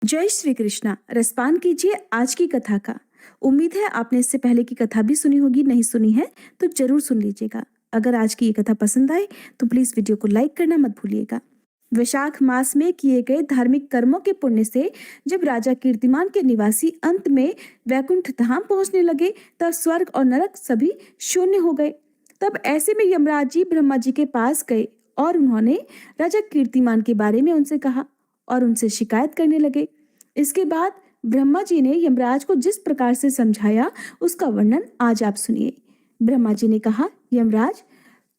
जय श्री कृष्णा। रसपान कीजिए आज की कथा का। उम्मीद है आपने इससे पहले की कथा भी सुनी होगी, नहीं सुनी है तो जरूर सुन लीजिएगा। अगर आज की ये कथा पसंद आए तो प्लीज वीडियो को लाइक करना मत भूलिएगा। वैशाख मास में किए गए धार्मिक कर्मों के पुण्य से जब राजा कीर्तिमान के निवासी अंत में वैकुंठ धाम पहुंचने लगे, तब स्वर्ग और नरक सभी शून्य हो गए। तब ऐसे में यमराज जी ब्रह्मा जी के पास गए और उन्होंने राजा कीर्तिमान के बारे में उनसे कहा और उनसे शिकायत करने लगे। इसके बाद ब्रह्मा जी ने यमराज को जिस प्रकार से समझाया उसका वर्णन आज आप सुनिए। ब्रह्मा जी ने कहा, यमराज,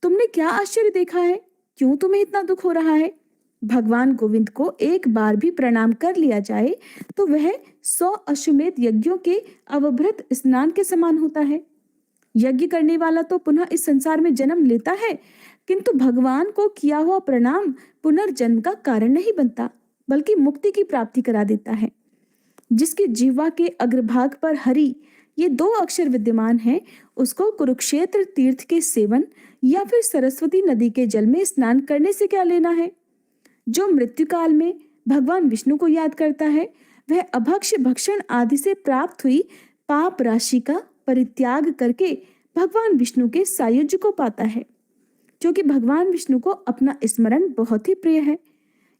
तुमने क्या आश्चर्य देखा है? क्यों तुम्हें इतना दुख हो रहा है? भगवान गोविंद को एक बार भी प्रणाम कर लिया जाए तो वह 100 अश्वमेध यज्ञों के अवभृत स्नान के समान होता है। यज्ञ करने वाला तो पुनः इस संसार में जन्म लेता है, किंतु भगवान को किया हुआ प्रणाम पुनर्जन्म का कारण नहीं बनता, बल्कि मुक्ति की प्राप्ति करा देता है। जिसकी जीवा के अग्रभाग पर हरि ये 2 अक्षर विद्यमान हैं, उसको कुरुक्षेत्र तीर्थ के सेवन या फिर सरस्वती नदी के जल में स्नान करने से क्या लेना है? जो मृत्यु काल में भगवान विष्णु को याद करता है, वह अभक्ष्य भक्षण आदि से प्राप्त हुई पाप राशि का परित्याग करके भगवान विष्णु के सायुज्य को पाता है, क्योंकि भगवान विष्णु को अपना स्मरण बहुत ही प्रिय है।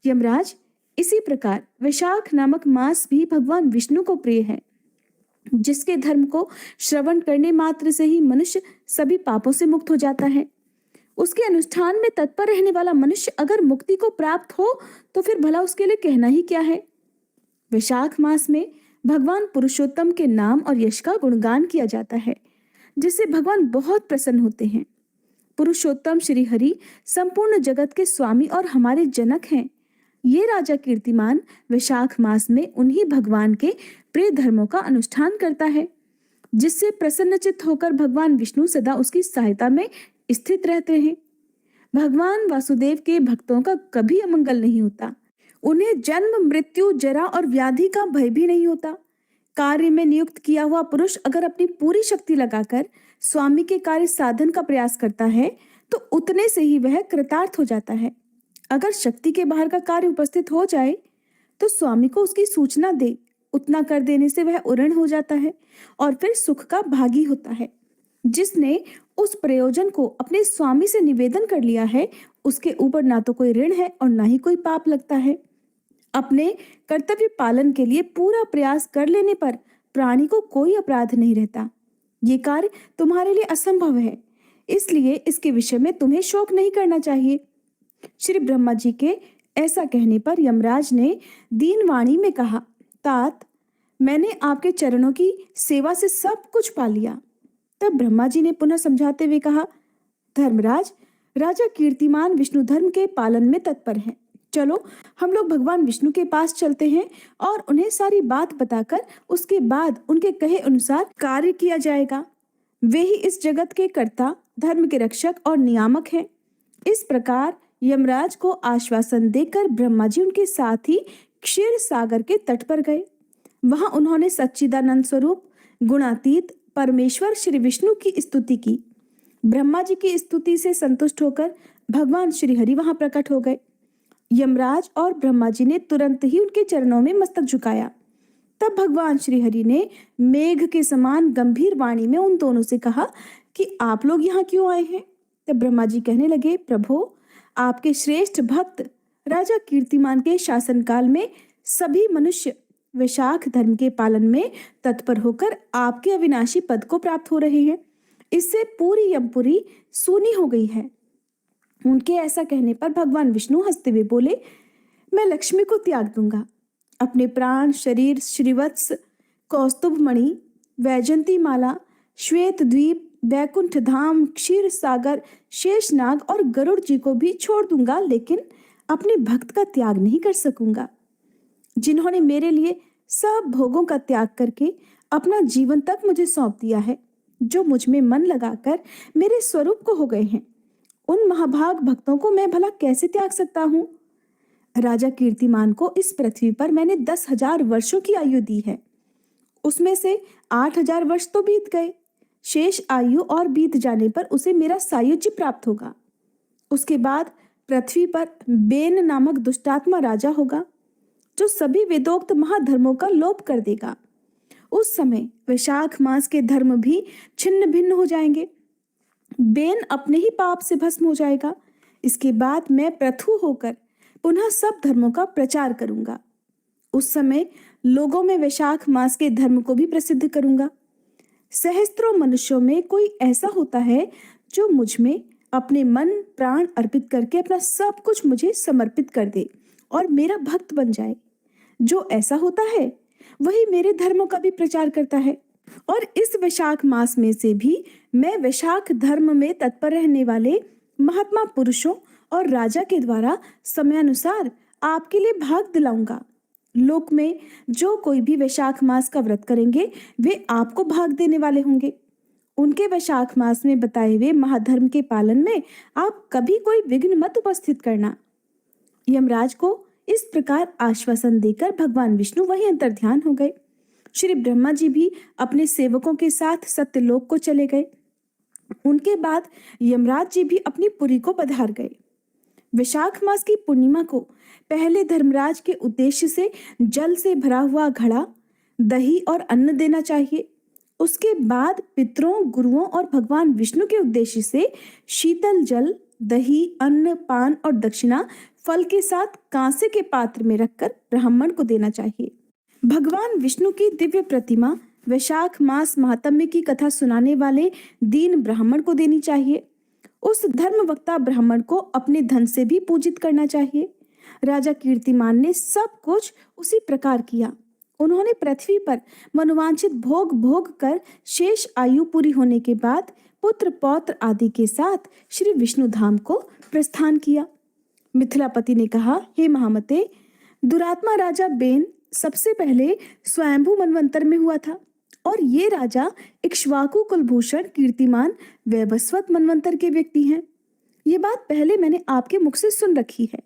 यमराज, इसी प्रकार वैशाख नामक मास भी भगवान विष्णु को प्रिय है, जिसके धर्म को श्रवण करने मात्र से ही मनुष्य सभी पापों से मुक्त हो जाता है। उसके अनुष्ठान में तत्पर रहने वाला मनुष्य अगर मुक्ति को प्राप्त हो तो फिर भला उसके लिए कहना ही क्या है। वैशाख मास में भगवान पुरुषोत्तम के नाम और यश का गुणगान किया जाता है, जिससे भगवान बहुत प्रसन्न होते हैं। पुरुषोत्तम श्री हरि संपूर्ण जगत के स्वामी और हमारे जनक हैं। ये राजा कीर्तिमान वैशाख मास में उन्हीं भगवान के प्रिय धर्मों का अनुष्ठान करता है, जिससे प्रसन्नचित्त होकर भगवान विष्णु सदा उसकी सहायता में स्थित रहते हैं। भगवान वासुदेव के भक्तों का कभी अमंगल नहीं होता। उन्हें जन्म, मृत्यु, जरा और व्याधि का भय भी नहीं होता। कार्य में नियुक्त किया हुआ पुरुष अगर अपनी पूरी शक्ति लगाकर स्वामी के कार्य साधन का प्रयास करता है तो उतने से ही वह कृतार्थ हो जाता है। अगर शक्ति के बाहर का कार्य उपस्थित हो जाए तो स्वामी को उसकी सूचना दे, उतना कर देने से वह उऋण हो जाता है और फिर सुख का भागी होता है। जिसने उस प्रयोजन को अपने स्वामी से निवेदन कर लिया है, उसके ऊपर ना तो कोई ऋण है और ना ही कोई पाप लगता है। अपने कर्तव्य पालन के लिए पूरा प्रयास कर लेने पर प्राणी को कोई अपराध नहीं रहता। ये कार्य तुम्हारे लिए असंभव है, इसलिए इसके विषय में तुम्हें शोक नहीं करना चाहिए। श्री ब्रह्मा जी के ऐसा कहने पर यमराज ने दीन वाणी में कहा, तात, मैंने आपके चरणों की सेवा से सब कुछ पा लिया। तब ब्रह्मा जी ने पुनः समझाते हुए कहा, धर्मराज, राजा कीर्तिमान विष्णु धर्म के पालन में तत्पर हैं। चलो हम लोग भगवान विष्णु के पास चलते हैं और उन्हें सारी बात बताकर उसके बाद उनके कहे अनुसार कार्य किया जाएगा। वे ही इस जगत के कर्ता, धर्म के रक्षक और नियामक हैं। इस प्रकार यमराज को आश्वासन देकर ब्रह्मा जी उनके साथ ही क्षीर सागर के तट पर गए। वहां उन्होंने सच्चिदानंद स्वरूप गुणातीत परमेश्वर श्री विष्णु की स्तुति की। ब्रह्मा जी की स्तुति से संतुष्ट होकर भगवान श्री हरि वहां प्रकट हो गए। यमराज और ब्रह्मा जी ने तुरंत ही उनके चरणों में मस्तक झुकाया। तब भगवान श्री हरि ने मेघ के समान गंभीर वाणी में उन दोनों से कहा कि आप लोग यहाँ क्यों आए हैं? तब ब्रह्मा जी कहने लगे, प्रभु, आपके श्रेष्ठ भक्त राजा कीर्तिमान के शासनकाल में सभी मनुष्य वैशाख धर्म के पालन में तत्पर होकर आपके अविनाशी पद को प्राप्त हो रहे हैं। इससे पूरी यमपुरी सूनी हो गई है। उनके ऐसा कहने पर भगवान विष्णु हंसते हुए बोले, मैं लक्ष्मी को त्याग दूंगा। अपने प्राण, शरीर, श्रीवत्स, कौस्तुभ मणि, वैजंती माला, श्वेत द्वीप, वैकुंठ धाम, क्षीर सागर, शेषनाग और गरुड़ जी को भी छोड़ दूंगा, लेकिन अपने भक्त का त्याग नहीं कर सकूंगा, जिन्होंने मेरे लिए सब भोगों का त्याग करके अपना जीवन तक मुझे सौंप दिया है, जो मुझ में मन लगाकर मेरे स्वरूप को हो गए हैं। उन महाभाग भक्तों को मैं भला कैसे त्याग सकता हूँ? राजा कीर्तिमान को इस पृथ्वी पर मैंने 10,000 वर्षों की आयु दी है। उसमें से 8,000 वर्ष तो बीत गए। शेष आयु और बीत जाने पर उसे मेरा सायुज्य प्राप्त होगा। उसके बाद पृथ्वी पर बेन नामक दुष्टात्मा राजा होगा, जो जो सभी वेदोक्त महाधर्मों का लोप कर देगा। उस समय वैशाख मास के धर्म भी छिन्न भिन्न हो जाएंगे। बेन अपने ही पाप से भस्म हो जाएगा। इसके बाद मैं प्रथु होकर पुनः सब धर्मों का प्रचार करूंगा। उस समय लोगों में वैशाख मास के धर्म को भी प्रसिद्ध करूंगा। सहस्त्रों मनुष्यों में कोई ऐसा होता है जो मुझ में अपने मन प्राण अर्पित करके अपना सब कुछ मुझे समर्पित कर दे और मेरा भक्त बन जाए। जो ऐसा होता है वही मेरे धर्मों का भी प्रचार करता है। और इस वैशाख मास में से भी मैं वैशाख धर्म में तत्पर रहने वाले महात्मा पुरुषों और राजा के द्वारा समयानुसार आपके लिए भाग दिलाऊंगा। लोक में जो कोई भी वैशाख मास का व्रत करेंगे वे आपको भाग देने वाले होंगे। उनके वैशाख मास में बताए हुए महाधर्म के पालन में आप कभी कोई विघ्न मत उपस्थित करना। यमराज को इस प्रकार आश्वासन देकर भगवान विष्णु वहीं अंतर्ध्यान हो गए। श्री ब्रह्मा जी भी अपने सेवकों के साथ सत्यलोक को चले गए। उनके बाद यमराज जी भी अपनी पुरी को पधार गए। वैशाख मास की पूर्णिमा को पहले धर्मराज के उद्देश्य से जल से भरा हुआ घड़ा, दही और अन्न देना चाहिए। उसके बाद पितरों, गुरुओं और भगवान विष्णु के उद्देश्य से शीतल जल, दही, अन्न, पान और दक्षिणा फल के साथ कांसे के पात्र में रखकर ब्राह्मण को देना चाहिए। भगवान विष्णु की दिव्य प्रतिमा वैशाख मास महात्म्य की कथा सुनाने वाले दीन ब्राह्मण को देनी चाहिए। उस धर्म वक्ता ब्राह्मण को अपने धन से भी पूजित करना चाहिए। राजा कीर्तिमान ने सब कुछ उसी प्रकार किया। उन्होंने पृथ्वी पर मनोवांछित भोग भोग कर शेष आयु पूरी होने के बाद पुत्र पौत्र आदि के साथ श्री विष्णु धाम को प्रस्थान किया। मिथिलापति ने कहा, हे महामते, दुरात्मा राजा बेन सबसे पहले स्वयंभू मनवंतर में हुआ था और ये राजा इक्ष्वाकु कुलभूषण कीर्तिमान वैवस्वत मनवंतर के व्यक्ति हैं। ये बात पहले मैंने आपके मुख से सुन रखी है,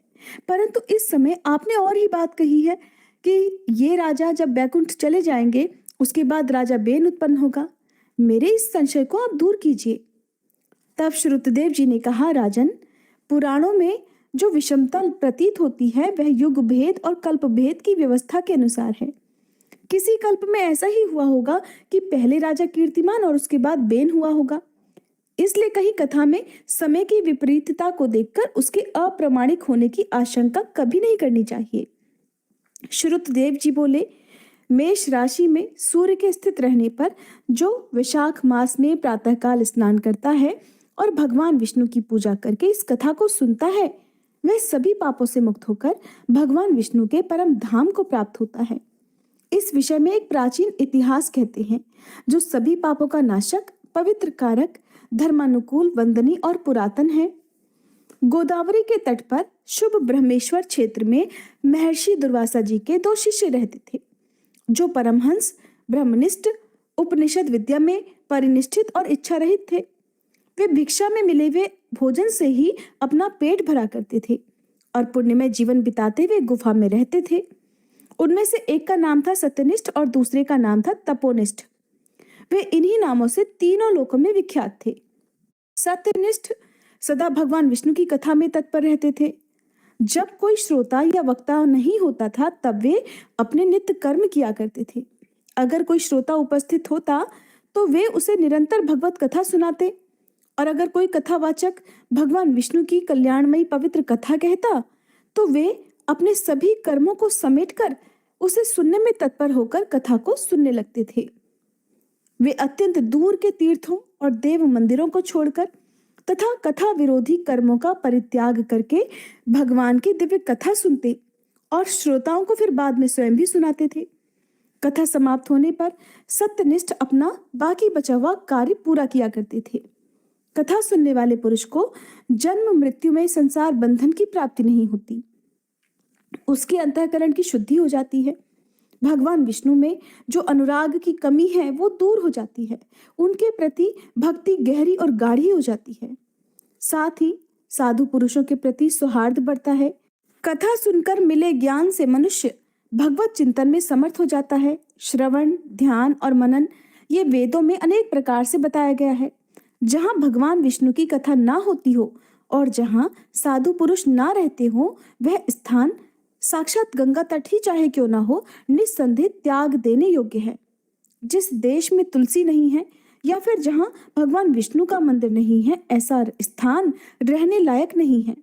परंतु इस समय आपने और ही बात कही है कि ये राजा जब बैकुंठ चले जाएंगे उसके बाद राजा बेन उत्पन्न होगा। मेरे इस संशय को आप दूर कीजिए। तब श्रुतदेव जी ने कहा, राजन, पुराणों में जो विषमता प्रतीत होती है वह युग भेद और कल्प भेद की व्यवस्था के अनुसार है। किसी कल्प में ऐसा ही हुआ होगा कि पहले राजा कीर्तिमान और उसके बाद बेन हुआ होगा। इसलिए कहीं कथा में समय की विपरीतता को देखकर उसके अप्रामाणिक होने की आशंका कभी नहीं करनी चाहिए। श्रुतदेव जी बोले, मेष राशि में सूर्य के स्थित रहने पर जो वैशाख मास में प्रातःकाल स्नान करता है और भगवान विष्णु की पूजा करके इस कथा को सुनता है वह सभी पापों से मुक्त होकर भगवान विष्णु के परम धाम को प्राप्त होता है। इस विषय में एक प्राचीन इतिहास कहते हैं जो सभी पापों का नाशक, पवित्र कारक, धर्मानुकूल, वंदनीय और पुरातन है। गोदावरी के तट पर शुभ ब्रह्मेश्वर क्षेत्र में महर्षि दुर्वासा जी के 2 शिष्य रहते थे जो परमहंस, ब्रह्मनिष्ठ, उपनिषद विद्या में परिनिष्ठित और इच्छा रहित थे। वे भिक्षा में मिले हुए भोजन से ही अपना पेट भरा करते थे और पुण्यमय जीवन बिताते हुए गुफा में रहते थे। उनमें से एक का नाम था सत्यनिष्ठ और दूसरे का नाम था तपोनिष्ठ। वे इन्हीं नामों से तीनों लोकों में विख्यात थे। सत्यनिष्ठ सदा भगवान विष्णु की कथा में तत्पर रहते थे। जब कोई श्रोता या वक्ता नहीं होता था तब वे अपने नित्य कर्म किया करते थे। अगर कोई श्रोता उपस्थित होता तो वे उसे निरंतर भगवत कथा सुनाते और अगर कोई कथावाचक भगवान विष्णु की कल्याणमयी पवित्र कथा कहता तो वे अपने सभी कर्मों को समेटकर उसे सुनने में तत्पर होकर कथा को सुनने लगते थे। वे अत्यंत दूर के तीर्थों और देव मंदिरों को छोड़कर तथा कथा विरोधी कर्मों का परित्याग करके भगवान की दिव्य कथा सुनते और श्रोताओं को फिर बाद में स्वयं भी सुनाते थे। कथा समाप्त होने पर सत्यनिष्ठ अपना बाकी बचा हुआ कार्य पूरा किया करते थे। कथा सुनने वाले पुरुष को जन्म मृत्यु में संसार बंधन की प्राप्ति नहीं होती। उसके अंतःकरण की शुद्धि हो जाती है। भगवान विष्णु में जो अनुराग की कमी है वो दूर हो जाती है। उनके प्रति भक्ति गहरी और गाढ़ी हो जाती है। साथ ही साधु पुरुषों के प्रति सौहार्द बढ़ता है। कथा सुनकर मिले ज्ञान से मनुष्य भगवत चिंतन में समर्थ हो जाता है। श्रवण, ध्यान और मनन ये वेदों में अनेक प्रकार से बताया गया है। जहाँ भगवान विष्णु की कथा ना होती हो और जहाँ साधु पुरुष ना रहते हो वह स्थान साक्षात गंगा तट ही चाहे क्यों ना हो, निस्संदेह त्याग देने योग्य है। जिस देश में तुलसी नहीं है या फिर जहां भगवान विष्णु का मंदिर नहीं है, ऐसा स्थान रहने लायक नहीं है।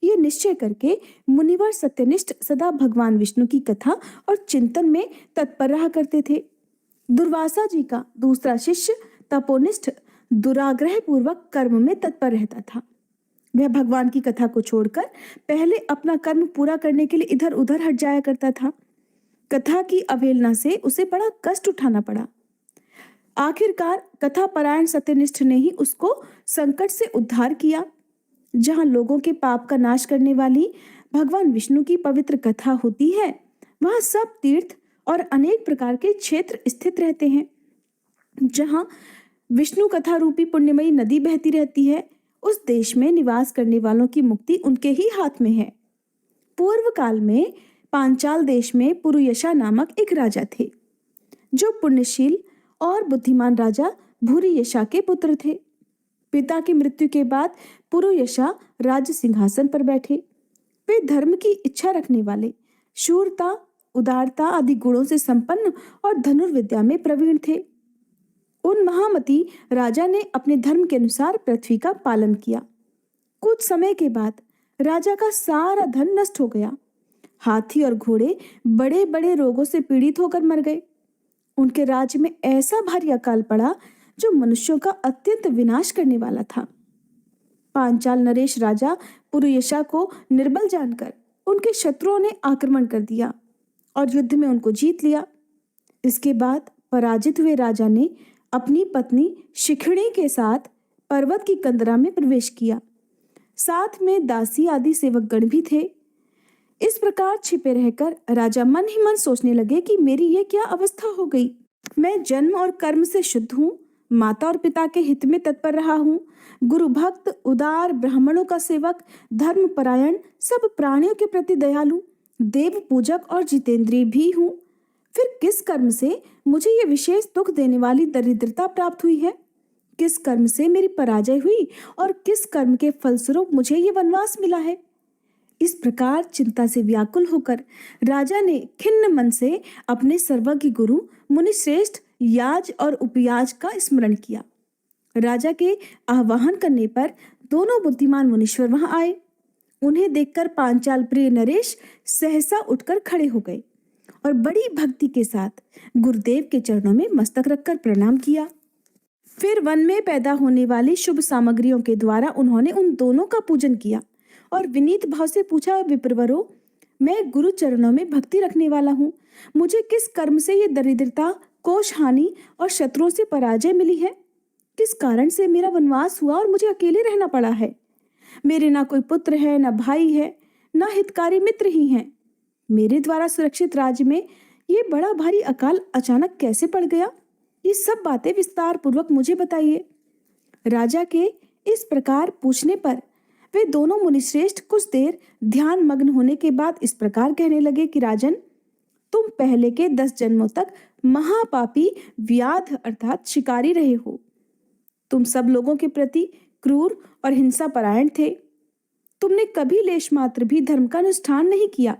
ये निश्चय करके मुनिवर सत्यनिष्ठ सदा भगवान विष्णु की कथा और चिंतन में तत्पर रहा करते थे। दुर्वासा जी का दूसरा शिष्य तपोनिष्ठ दुराग्रह पूर्वक कर्म में तत्पर रहता था। वह भगवान की कथा को छोड़कर पहले अपना कर्म पूरा करने के लिए इधर उधर हट जाया करता था। कथा की अवहेलना से उसे बड़ा कष्ट उठाना पड़ा। आखिरकार कथा परायण सत्यनिष्ठ ने ही उसको संकट से उद्धार किया। जहां लोगों के पाप का नाश करने वाली भगवान विष्णु की पवित्र कथा होती है, वहां सब तीर्थ और अनेक प्रकार के क्षेत्र स्थित रहते हैं। जहां विष्णु कथा रूपी पुण्यमयी नदी बहती रहती है, उस देश में निवास करने वालों की मुक्ति उनके ही हाथ में है। पूर्व काल में पांचाल देश में पुरुयशा नामक एक राजा थे, जो पुण्यशील और बुद्धिमान राजा भूरियशा के पुत्र थे। पिता की मृत्यु के बाद पुरुयशा राज सिंहासन पर बैठे। वे धर्म की इच्छा रखने वाले, शूरता, उदारता आदि गुणों से संपन्न और धनुर्विद्या में प्रवीण थे। उन महामती राजा ने अपने धर्म के अनुसार पृथ्वी का पालन किया। कुछ समय के बाद राजा का सारा धन नष्ट हो गया। हाथी और घोड़े बड़े बड़े रोगों से पीड़ित होकर मर गए। उनके राज्य में ऐसा भारी अकाल पड़ा जो मनुष्यों का अत्यंत विनाश करने वाला था। पांचाल नरेश राजा पुरुयशा को निर्बल जानकर उनके शत्रुओं ने आक्रमण कर दिया और युद्ध में उनको जीत लिया। इसके बाद पराजित हुए राजा ने अपनी पत्नी शिखिणी के साथ पर्वत की कंदरा में प्रवेश किया। साथ में दासी आदि सेवकगण भी थे। इस प्रकार छिपे रहकर राजा मन ही मन सोचने लगे कि मेरी ये क्या अवस्था हो गई। मैं जन्म और कर्म से शुद्ध हूँ, माता और पिता के हित में तत्पर रहा हूँ, गुरु भक्त, उदार, ब्राह्मणों का सेवक, धर्म परायण, सब प्राणियों के प्रति दयालु, देव पूजक और जितेंद्रिय भी हूँ। फिर किस कर्म से मुझे ये विशेष दुख देने वाली दरिद्रता प्राप्त हुई है? किस कर्म से मेरी पराजय हुई और किस कर्म के फलस्वरूप मुझे ये वनवास मिला है? इस प्रकार चिंता से व्याकुल होकर राजा ने खिन्न मन से अपने सर्वज्ञ गुरु मुनिश्रेष्ठ याज और उपयाज का स्मरण किया। राजा के आह्वान करने पर दोनों बुद्धिमान मुनीश्वर वहां आए। उन्हें देखकर पांचाल प्रिय नरेश सहसा उठकर खड़े हो गए और बड़ी भक्ति के साथ गुरुदेव के चरणों में मस्तक रखकर प्रणाम किया। फिर वन में पैदा होने वाली शुभ सामग्रियों के द्वारा उन्होंने उन दोनों का पूजन किया और विनीत भाव से पूछा, विप्रवरों, मैं गुरु चरणों में भक्ति रखने वाला हूँ, मुझे किस कर्म से ये दरिद्रता, कोष हानि और शत्रुओं से पराजय मिली है? किस कारण से मेरा वनवास हुआ और मुझे अकेले रहना पड़ा है? मेरे ना कोई पुत्र है, ना भाई है, ना हितकारी मित्र ही हैं। मेरे द्वारा सुरक्षित राज्य में ये बड़ा भारी अकाल अचानक कैसे पड़ गया? ये सब बातें विस्तार पूर्वक मुझे बताइए। राजा के इस प्रकार पूछने पर वे दोनों मुनिश्रेष्ठ कुछ देर ध्यान मग्न होने के बाद इस प्रकार कहने लगे कि राजन, तुम पहले के 10 जन्मों तक महापापी व्याध अर्थात शिकारी रहे हो। तुम सब लोगों के प्रति क्रूर और हिंसा परायण थे। तुमने कभी लेश मात्र भी धर्म का अनुष्ठान नहीं किया।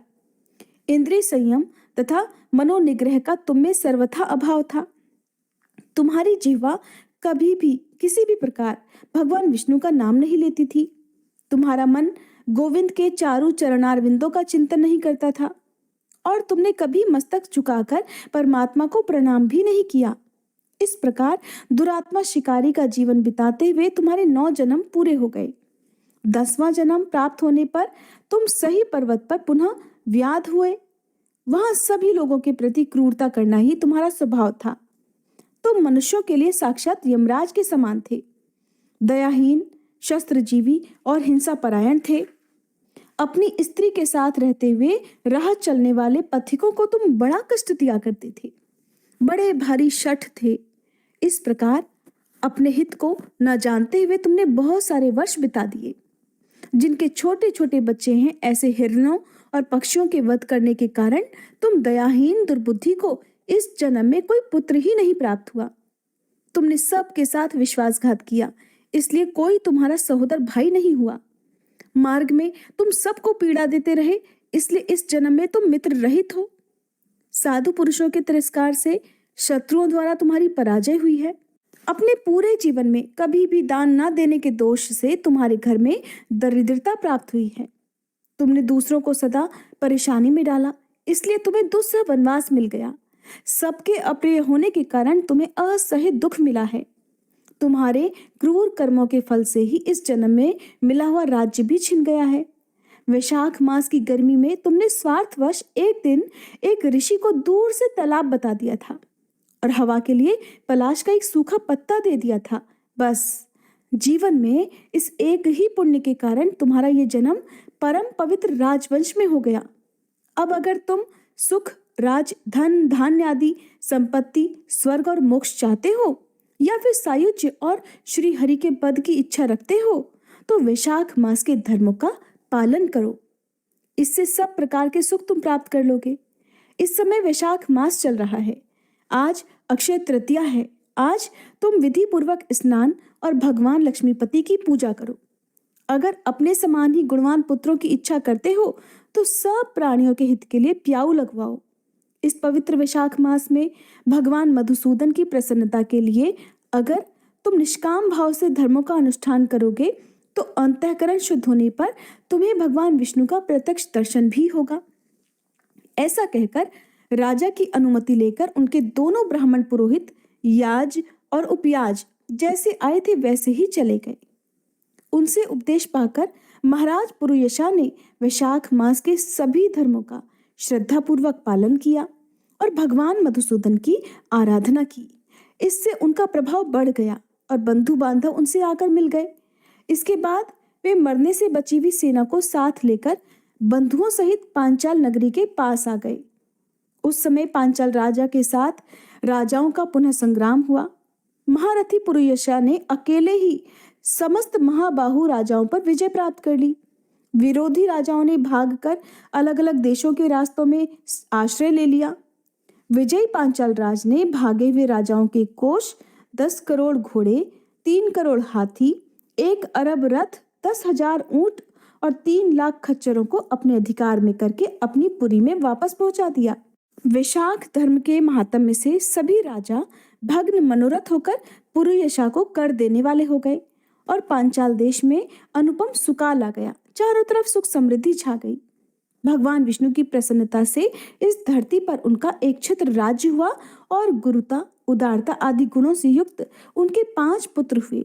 इंद्रिय संयम तथा मनोनिग्रह का तुम में सर्वथा अभाव था। तुम्हारी जिह्वा कभी भी किसी भी प्रकार भगवान विष्णु का नाम नहीं लेती थी। तुम्हारा मन गोविंद के चारों चरणारविंदों का चिंतन नहीं करता था और तुमने कभी मस्तक झुकाकर परमात्मा को प्रणाम भी नहीं किया। इस प्रकार दुरात्मा शिकारी का जीवन बिताते हुए तुम्हारे 9 जन्म पूरे हो गए। 10वां जन्म प्राप्त होने पर तुम सही पर्वत पर पुनः व्याध हुए। वहां सभी लोगों के प्रति क्रूरता करना ही तुम्हारा स्वभाव था। तुम मनुष्यों के लिए साक्षात यमराज के समान थे। दयाहीन, शस्त्रजीवी और हिंसा परायण थे। अपनी स्त्री के साथ रहते हुए राह चलने वाले पथिकों को तुम बड़ा कष्ट दिया करते थे। बड़े भारी शठ थे। इस प्रकार अपने हित को न जानते हुए तुमने बहुत सारे वर्ष बिता दिए। जिनके छोटे छोटे बच्चे हैं, ऐसे हिरणों और पक्षियों के वध करने के कारण तुम दयाहीन दुर्बुद्धि को इस जन्म में कोई पुत्र ही नहीं प्राप्त हुआ। तुमने सबके साथ विश्वासघात किया, इसलिए कोई तुम्हारा सहोदर भाई नहीं हुआ। मार्ग में तुम सबको पीड़ा देते रहे, इसलिए इस जन्म में तुम मित्र रहित हो। साधु पुरुषों के तिरस्कार से शत्रुओं द्वारा तुम्हारी पराजय हुई है। अपने पूरे जीवन में कभी भी दान न देने के दोष से तुम्हारे घर में दरिद्रता प्राप्त हुई है। तुमने दूसरों को सदा परेशानी में डाला, इसलिए तुम्हें दूसरा वनवास मिल गया। सबके अप्रिय होने के कारण तुम्हें असह्य दुख मिला है। तुम्हारे क्रूर कर्मों के फल से ही इस जन्म में मिला हुआ राज्य भी छिन गया है। वैशाख मास की गर्मी में तुमने स्वार्थवश एक दिन एक ऋषि को दूर से तालाब बता दिया था और हवा के लिए पलाश का एक सूखा पत्ता दे दिया था। बस जीवन में इस एक ही पुण्य के कारण तुम्हारा ये जन्म परम पवित्र राजवंश में हो गया। अब अगर तुम सुख, राज, धन, धान्य आदि संपत्ति, स्वर्ग और मोक्ष चाहते हो या फिर सायुज्य और श्री हरि के पद की इच्छा रखते हो तो वैशाख मास के धर्मों का पालन करो। इससे सब प्रकार के सुख तुम प्राप्त कर लोगे। इस समय वैशाख मास चल रहा है। आज अक्षय तृतीया है। आज तुम विधि पूर्वक स्नान और भगवान लक्ष्मीपति की पूजा करो। अगर अपने समान ही गुणवान पुत्रों की इच्छा करते हो तो सब प्राणियों के हित के लिए प्याऊ लगवाओ। इस पवित्र वैशाख मास में भगवान मधुसूदन की प्रसन्नता के लिए अगर तुम निष्काम भाव से धर्मों का अनुष्ठान करोगे तो अंतःकरण शुद्ध होने पर तुम्हें भगवान विष्णु का प्रत्यक्ष दर्शन भी होगा। ऐसा कहकर राजा की अनुमति लेकर उनके दोनों ब्राह्मण पुरोहित याज और उपयाज जैसे आए थे वैसे ही चले गए। उनसे उपदेश पाकर महाराज पुरुयशा ने वैशाख मास के सभी धर्मों का श्रद्धापूर्वक पालन किया और भगवान मधुसूदन की आराधना की। इससे उनका प्रभाव बढ़ गया और बंधु बांधव उनसे आकर मिल गए। इसके बाद वे मरने से बची हुई सेना को साथ लेकर बंधुओं सहित पांचाल नगरी के पास आ गए। उस समय पांचाल राजा के साथ राजाओं का पुनः संग्राम हुआ। महारथी पुरुयशा ने अकेले ही समस्त महाबाहु राजाओं पर विजय प्राप्त कर ली। विरोधी राजाओं ने भागकर अलग अलग देशों के रास्तों में आश्रय ले लिया। विजयी पांचाल राज ने भागे हुए राजाओं के कोष, 10 करोड़ घोड़े, 3 करोड़ हाथी, 1 अरब रथ, 10,000 ऊंट और 3 लाख खच्चरों को अपने अधिकार में करके अपनी पुरी में वापस पहुंचा दिया। वैशाख धर्म के महात्म्य से सभी राजा भग्न मनोरथ होकर पुरुयशा को कर देने वाले हो गए और पांचाल देश में अनुपम सुकाल आ गया। चारों तरफ सुख समृद्धि छा गई। भगवान विष्णु की प्रसन्नता से इस धरती पर उनका एक छत्र राज्य हुआ और गुरुता, उदारता आदि गुणों से युक्त उनके 5 पुत्र हुए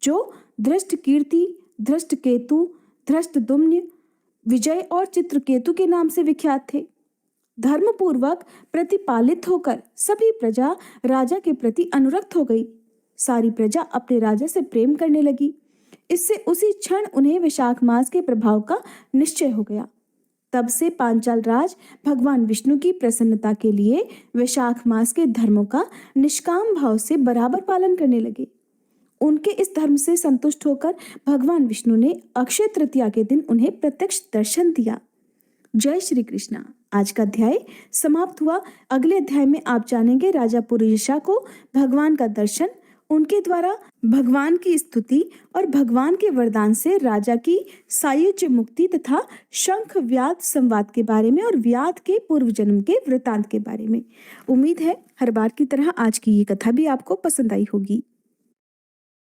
जो धृष्ट कीर्ति, धृष्ट केतु, धृष्ट दुम्न, विजय और चित्रकेतु के नाम से विख्यात थे। धर्मपूर्वक प्रतिपालित होकर सभी प्रजा राजा के प्रति अनुरक्त हो गई। सारी प्रजा अपने राजा से प्रेम करने लगी। इससे उसी क्षण उन्हें वैशाख मास के प्रभाव का निश्चय हो गया। तब से पांचाल राज भगवान विष्णु की प्रसन्नता के लिए वैशाख मास के धर्मों का निष्काम भाव से बराबर पालन करने लगे। उनके इस धर्म से संतुष्ट होकर भगवान विष्णु ने अक्षय तृतीया के दिन उन्हें प्रत्यक्ष दर्शन दिया। जय श्री कृष्णा। आज का अध्याय समाप्त हुआ। अगले अध्याय में आप जानेंगे राजा पुरुयशा को भगवान का दर्शन, उनके द्वारा भगवान की स्तुति और भगवान के वरदान से राजा की सायुज्य मुक्ति तथा शंख व्याध संवाद के बारे में और व्याध के पूर्व जन्म के वृतांत के बारे में। उम्मीद है हर बार की तरह आज की ये कथा भी आपको पसंद आई होगी।